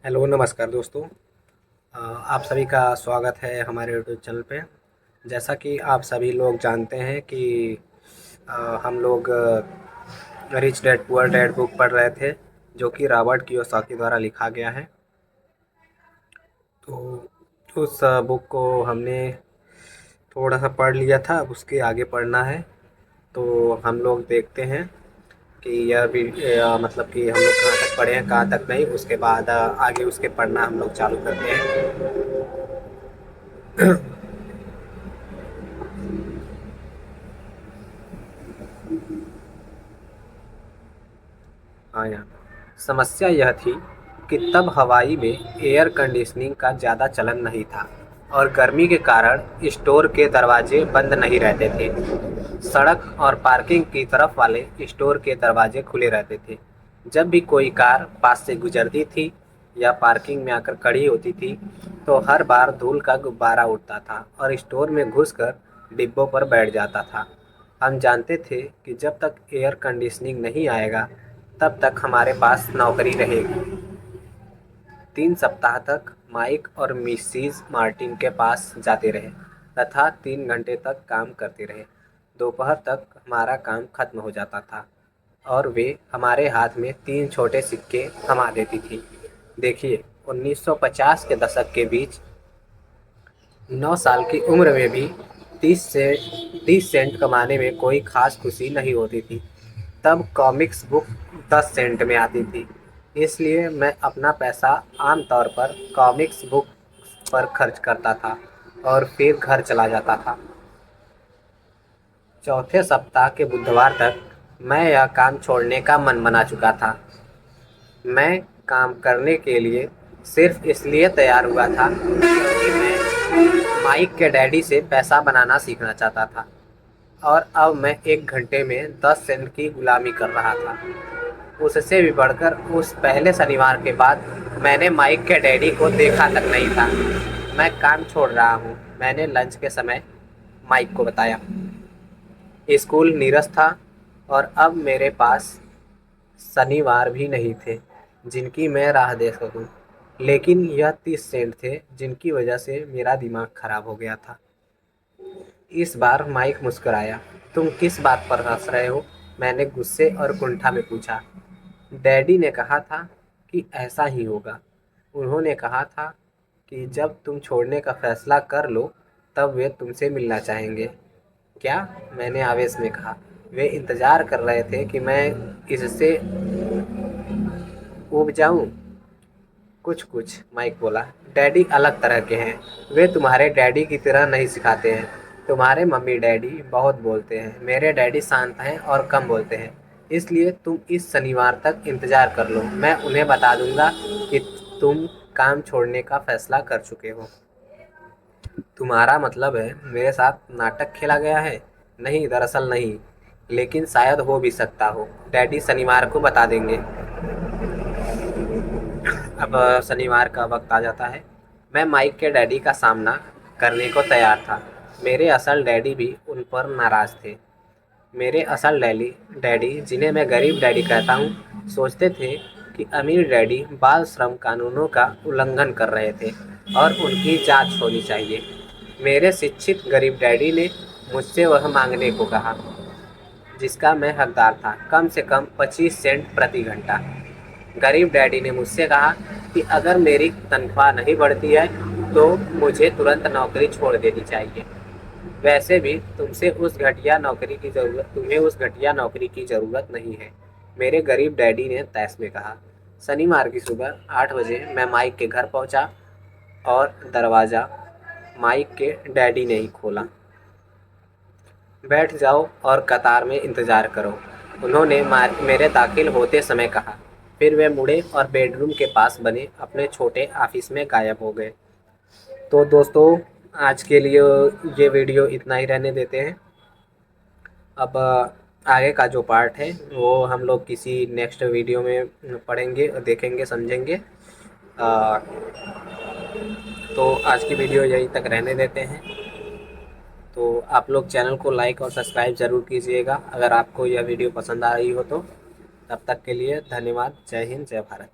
Hello नमस्कार दोस्तों। आप सभी का स्वागत है हमारे यूट्यूब चैनल पे। जैसा कि आप सभी लोग जानते हैं कि हम लोग rich dad poor dad book पढ़ रहे थे, जो कि रॉबर्ट कियोसाकी द्वारा लिखा गया है। तो उस बुक को हमने थोड़ा सा पढ़ लिया था, अब उसके आगे पढ़ना है। तो हम लोग देखते हैं कि यह भी मतलब कि हम लोग कहाँ तक पढ़े हैं कहाँ तक नहीं, उसके बाद आगे उसके पढ़ना हम लोग चालू करते हैं। हाँ यार, समस्या यह थी कि तब हवाई में एयर कंडीशनिंग का ज़्यादा चलन नहीं था और गर्मी के कारण स्टोर के दरवाजे बंद नहीं रहते थे। सड़क और पार्किंग की तरफ वाले स्टोर के दरवाजे खुले रहते थे। जब भी कोई कार पास से गुजरती थी या पार्किंग में आकर खड़ी होती थी, तो हर बार धूल का गुब्बारा उठता था और स्टोर में घुसकर डिब्बों पर बैठ जाता था। हम जानते थे कि जब तक एयर कंडीशनिंग नहीं आएगा, तब तक हमारे पास नौकरी रहेगी। 3 सप्ताह तक माइक और मिसिज मार्टिन के पास जाते रहे तथा 3 घंटे तक काम करते रहे। दोपहर तक हमारा काम खत्म हो जाता था और वे हमारे हाथ में 3 छोटे सिक्के थमा देती थी। देखिए, 1950 के दशक के बीच 9 साल की उम्र में भी 30 सेंट कमाने में कोई खास खुशी नहीं होती थी। तब कॉमिक्स बुक 10 सेंट में आती थी, इसलिए मैं अपना पैसा आमतौर पर कॉमिक्स बुक पर खर्च करता था और फिर घर चला जाता था। चौथे सप्ताह के बुधवार तक मैं यह काम छोड़ने का मन बना चुका था। मैं काम करने के लिए सिर्फ इसलिए तैयार हुआ था क्योंकि मैं माइक के डैडी से पैसा बनाना सीखना चाहता था और अब मैं 1 घंटे में 10 सेंट की गुलामी कर रहा था। उससे भी बढ़कर उस पहले शनिवार के बाद मैंने माइक के डैडी को देखा तक नहीं था। मैं काम छोड़ रहा हूँ, मैंने लंच के समय माइक को बताया। स्कूल नीरस था और अब मेरे पास शनिवार भी नहीं थे जिनकी मैं राह देख सकूं। लेकिन यह 30 सेंट थे जिनकी वजह से मेरा दिमाग खराब हो गया था। इस बार माइक मुस्कुराया। तुम किस बात पर हंस रहे हो? मैंने गुस्से और कुंठा में पूछा। डैडी ने कहा था कि ऐसा ही होगा। उन्होंने कहा था कि जब तुम छोड़ने का फैसला कर लो, तब वे तुमसे मिलना चाहेंगे। क्या? मैंने आवेश में कहा। वे इंतज़ार कर रहे थे कि मैं इससे ऊब जाऊं। कुछ कुछ, माइक बोला। डैडी अलग तरह के हैं। वे तुम्हारे डैडी की तरह नहीं सिखाते हैं। तुम्हारे मम्मी डैडी बहुत बोलते हैं, मेरे डैडी शांत हैं और कम बोलते हैं। इसलिए तुम इस शनिवार तक इंतज़ार कर लो, मैं उन्हें बता दूंगा कि तुम काम छोड़ने का फैसला कर चुके हो। तुम्हारा मतलब है मेरे साथ नाटक खेला गया है? नहीं, दरअसल नहीं, लेकिन शायद हो भी सकता हो। डैडी शनिवार को बता देंगे। अब शनिवार का वक्त आ जाता है। मैं माइक के डैडी का सामना करने को तैयार था। मेरे असल डैडी भी उन पर नाराज़ थे। मेरे असल डैडी डैडी जिन्हें मैं गरीब डैडी कहता हूँ, सोचते थे कि अमीर डैडी बाल श्रम कानूनों का उल्लंघन कर रहे थे और उनकी जांच होनी चाहिए। मेरे शिक्षित गरीब डैडी ने मुझसे वह मांगने को कहा जिसका मैं हकदार था, कम से कम 25 सेंट प्रति घंटा। गरीब डैडी ने मुझसे कहा कि अगर मेरी तनख्वाह नहीं बढ़ती है तो मुझे तुरंत नौकरी छोड़ देनी चाहिए। वैसे भी तुम्हें उस घटिया नौकरी की ज़रूरत नहीं है, मेरे गरीब डैडी ने तैस में कहा। शनिवार की सुबह 8 बजे मैं माइक के घर पहुंचा और दरवाज़ा माइक के डैडी ने ही खोला। बैठ जाओ और कतार में इंतज़ार करो, उन्होंने मेरे दाखिल होते समय कहा। फिर वे मुड़े और बेडरूम के पास बने अपने छोटे ऑफिस में गायब हो गए। तो दोस्तों, आज के लिए ये वीडियो इतना ही रहने देते हैं। अब आगे का जो पार्ट है वो हम लोग किसी नेक्स्ट वीडियो में पढ़ेंगे, देखेंगे, समझेंगे। अ, तो आज की वीडियो यहीं तक रहने देते हैं। तो आप लोग चैनल को लाइक और सब्सक्राइब ज़रूर कीजिएगा अगर आपको यह वीडियो पसंद आ रही हो तो। तब तक के लिए धन्यवाद। जय हिंद, जय भारत।